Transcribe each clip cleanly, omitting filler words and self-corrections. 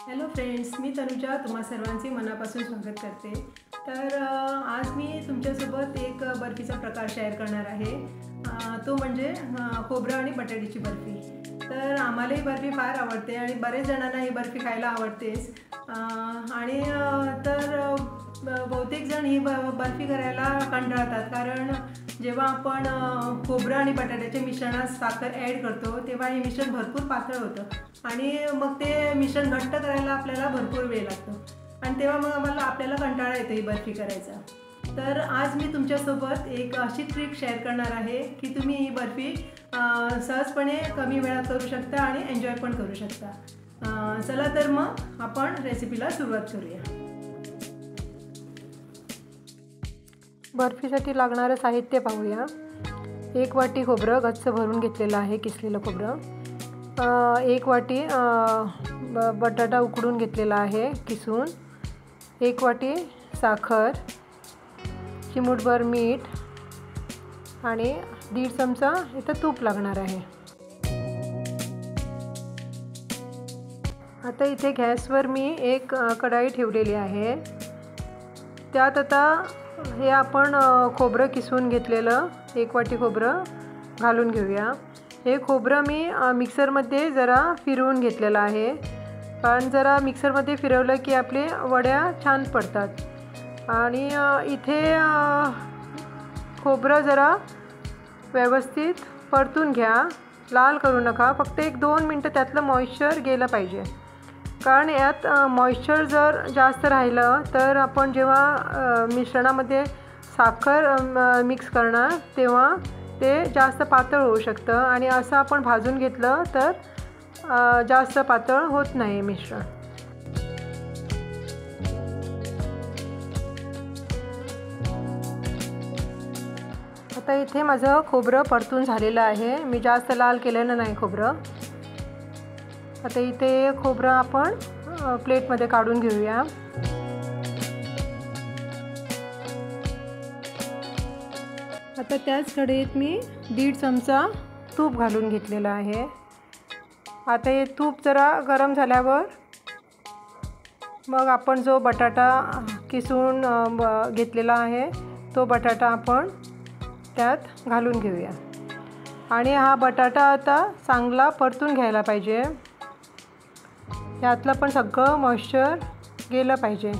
Hello friends, मी तनुजा तुम्हा सर्वांचे मनापासून स्वागत करते। तर आज मी तुमच्यासोबत एक बर्फीचा प्रकार शेअर करणार आहे। तो म्हणजे खोबरं आणि बटाट्याची बर्फी। तर आम्हालाही बर्फी फार आवडते आणि बरेच जणांना ही बर्फी खायला आवडतेच। आणि तर बहुतेक जण ही बर्फी करायला कंटाळतात, कारण जेव्हा आपण खोबरं आणि बटाट्याच्या मिश्रणात साखर ॲड करतो तेव्हा हे मिश्रण भरपूर पातळ होतं आणि मग ते मिश्रण घट्ट करायला आपल्याला भरपूर वेळ लागतो आणि तेव्हा मग आपल्याला कंटाळा येतो ही बर्फी करायचा। तर आज मी तुमच्यासोबत एक अशी ट्रिक शेअर करणार आहे की तुम्ही ही बर्फी सहजपणे कमी वेळात करू शकता आणि एन्जॉय पण करू शकता। चला तर मग आपण रेसिपीला सुरुवात करूया। बर्फीसाठी लागणारं साहित्य पाहूया। 1 वाटी खोबरं गच्च भरून घेतलेलं आहे, किसलेलं खोबरं। 1 वाटी बटाटा उकडून घेतलेला आहे किसून। 1 वाटी साखर, चिमूटभर मीठ आणि 1.5 चमचा इथं तूप लागणार आहे। आता इथे गॅसवर मी एक कढाई ठेवलेली आहे। त्यात आता हे आपण खोबरं किसून घेतलेलं 1 वाटी खोबरं घालून घेऊया। हे खोबरं मी मिक्सरमध्ये जरा फिरवून घेतलेलं आहे, कारण जरा मिक्सरमध्ये फिरवलं की आपले वड्या छान पडतात। आणि इथे खोबरं जरा व्यवस्थित परतून घ्या, लाल करू नका। फक्त 1-2 मिनटं त्यातलं मॉइश्चर गेलं पाहिजे, कारण यात मॉइश्चर जर जास्त राहिलं तर आपण जेव्हा मिश्रणामध्ये साखर मिक्स करणार तेव्हा ते जास्त पातळ होऊ शकतं आणि असं आपण भाजून घेतलं तर जास्त पातळ होत नाही मिश्रण। आता इथे माझं खोबरं परतून झालेलं आहे, मी जास्त लाल केलेलं नाही खोबरं। आता इथे खोबरं आपण प्लेटमध्ये काढून घेऊया। आता त्याच कढईत मी 1.5 चमचा तूप घालून घेतलेलं आहे। आता हे तूप जरा गरम झाल्यावर मग आपण जो बटाटा किसून घेतलेला आहे तो बटाटा आपण त्यात घालून घेऊया आणि हा बटाटा आता चांगला परतून घ्यायला पाहिजे। यातलं पण सगळं मॉइश्चर गेलं पाहिजे,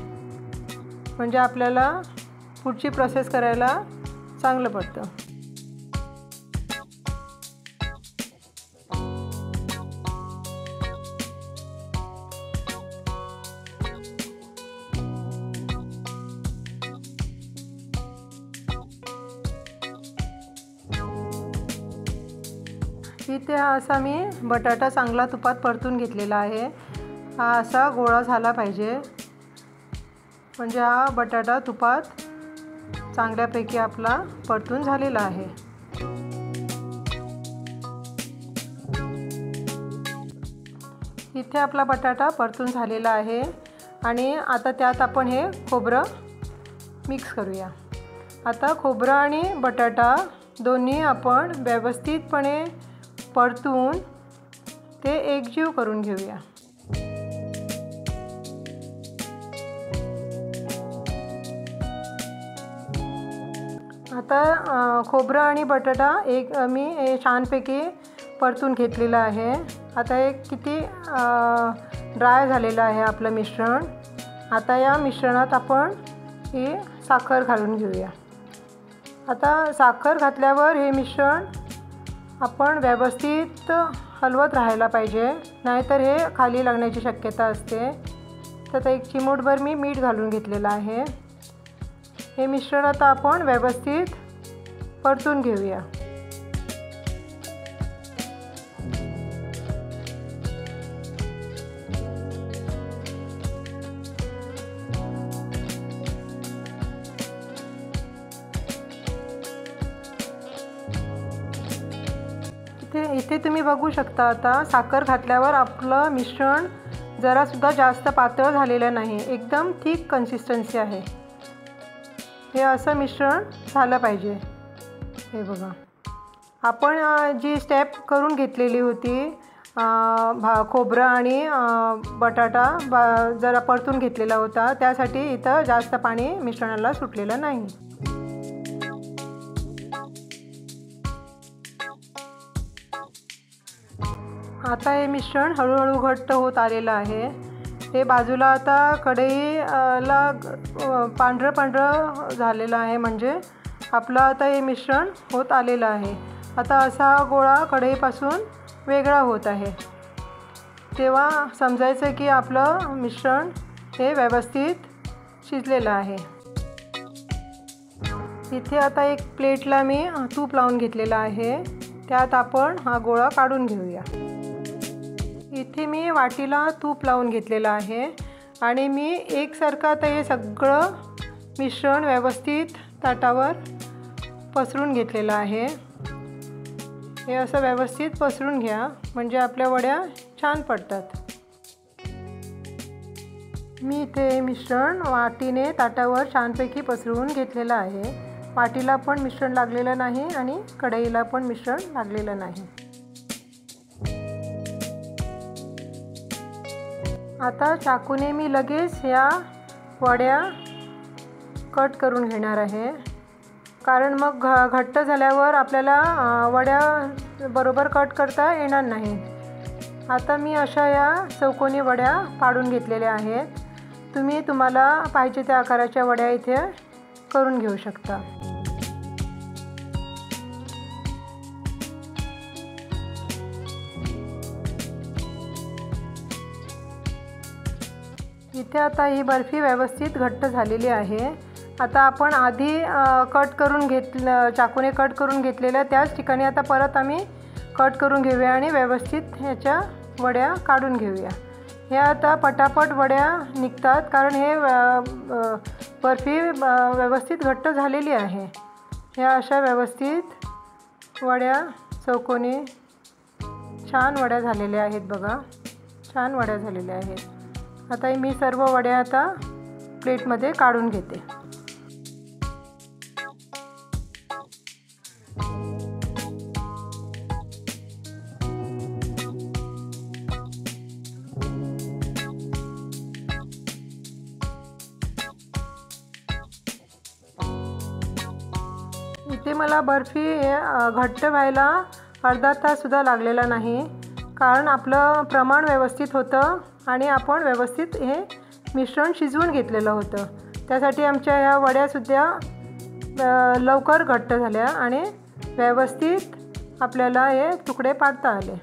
म्हणजे आपल्याला पुढची प्रोसेस करायला चांगलं पडतं। इथे हा असा मी बटाटा चांगला तुपात परतून घेतलेला आहे। हा असा गोळा झाला पाहिजे, म्हणजे हा बटाटा तुपात चांगल्यापैकी आपला परतून झालेला आहे। इथे आपला बटाटा परतून झालेला आहे आणि आता त्यात आपण हे खोबरं मिक्स करूया। आता खोबरं आणि बटाटा दोन्ही आपण व्यवस्थितपणे परतून ते एकजीव करून घेऊया। आता खोबरं आणि बटाटा मी छानपैकी परतून घेतलेलं आहे। आता हे किती ड्राय झालेलं आहे आपलं मिश्रण। आता या मिश्रणात आपण ही साखर घालून घेऊया। आता साखर घातल्यावर हे मिश्रण आपण व्यवस्थित हलवत राहायला पाहिजे, नाहीतर हे खाली लागण्याची शक्यता असते। तर 1 चिमूटभर मी मीठ घालून घेतलेलं आहे। हे मिश्रण आता आपण व्यवस्थित परतून घेऊया। इथे तुम्ही बघू शकता, आता साखर घातल्यावर आपलं मिश्रण जरासुद्धा जास्त पातळ झालेलं नाही, एकदम थिक कन्सिस्टन्सी आहे। हे असं मिश्रण झालं पाहिजे। हे बघा, आपण जी स्टेप करून घेतलेली होती खोबरं आणि बटाटा जरा परतून घेतलेला होता, त्यासाठी इथं जास्त पाणी मिश्रणाला सुटलेलं नाही. आता हे मिश्रण हळूहळू घट्ट होत आलेलं आहे. हे बाजूला आता कढईला पांढरं झालेलं आहे, म्हणजे आपलं आता हे मिश्रण होत आलेलं आहे. आता असा गोळा कढईपासून वेगळा होत आहे, तेव्हा समजायचं की आपलं मिश्रण हे व्यवस्थित शिजलेलं आहे. इथे आता एक प्लेटला मी तूप लावून घेतलेलं आहे, त्यात आपण हा गोळा काढून घेऊया. इथे मी वाटीला तूप लावून घेतलेलं आहे आणि मी एकसारखं आता हे सगळं मिश्रण व्यवस्थित ताटावर पसरून घेतलेलं आहे. हे असं व्यवस्थित पसरून घ्या, म्हणजे आपल्या वड्या छान पडतात. मी इथे मिश्रण वाटीने ताटावर छानपैकी पसरवून घेतलेलं आहे. वाटीला पण मिश्रण लागलेलं नाही आणि कढईला पण मिश्रण लागलेलं नाही. आता चाकूने मी लगेच ह्या वड्या कट करून घेणार आहे, कारण मग घट्ट झाल्यावर आपल्याला वड्या बरोबर कट करता येणार नाही. आता मी अशा या चौकोनी वड्या पाडून घेतलेल्या आहेत. तुम्हाला पाहिजे त्या आकाराच्या वड्या इथे करून घेऊ शकता. इथे आता ही बर्फी व्यवस्थित घट्ट झालेली आहे. आता आपण आधी चाकूने कट करून घेतलेल्या त्याच ठिकाणी आता परत आम्ही कट करून घेऊया आणि व्यवस्थित ह्याच्या वड्या काढून घेऊया. ह्या आता पटापट वड्या निघतात, कारण हे बर्फी व्यवस्थित घट्ट झालेली आहे. ह्या अशा व्यवस्थित वड्या चौकोनी छान वड्या झालेल्या आहेत बघा, छान वड्या झालेल्या आहेत. आता मी सर्व वड्या आता प्लेटमध्ये काढून घेते. इथे मला बर्फी घट्ट व्हायला अर्धा ताससुद्धा लागलेला नाही, कारण आपलं प्रमाण व्यवस्थित होतं आणि आपण व्यवस्थित हे मिश्रण शिजवून घेतलेलं होतं. त्यासाठी आमच्या ह्या वड्यासुद्धा लवकर घट्ट झाल्या आणि व्यवस्थित आपल्याला हे तुकडे पाडता आले.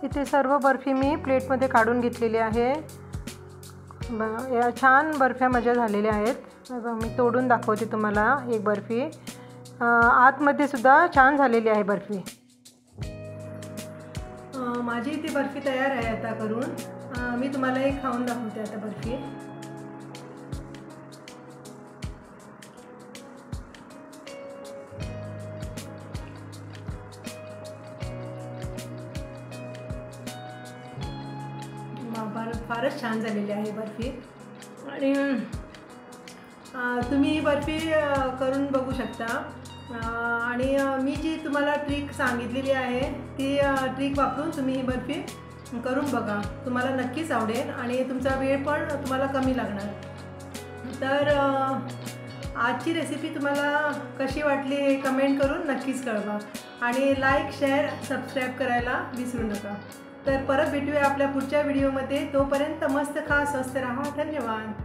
इथे सर्व बर्फी मी प्लेटमध्ये काढून घेतलेली आहे. या छान बर्फ्या माझ्या झालेल्या आहेत. मी तोडून दाखवते तुम्हाला एक बर्फी. आतमध्ये सुद्धा छान झालेली आहे बर्फी. माझी ती बर्फी तयार आहे आता करून. मी तुम्हाला एक खाऊन दाखवते आता बर्फी. फारच छान झालेली आहे बर्फी. आणि तुम्ही ही बर्फी करून बघू शकता. आणि मी जी तुम्हाला ट्रिक सांगितलेली आहे ती ट्रिक वापरून तुम्ही ही बर्फी करून बघा. तुम्हाला नक्कीच आवडेल आणि तुमचा वेळ पण तुम्हाला कमी लागणार. तर आजची रेसिपी तुम्हाला कशी वाटली हे कमेंट करून नक्कीच कळवा. आणि लाईक, शेअर, सबस्क्राईब करायला विसरू नका. तर परत भेटूया आपल्या पुढच्या व्हिडिओमध्ये. तोपर्यंत मस्त खा, स्वस्थ राहा. धन्यवाद.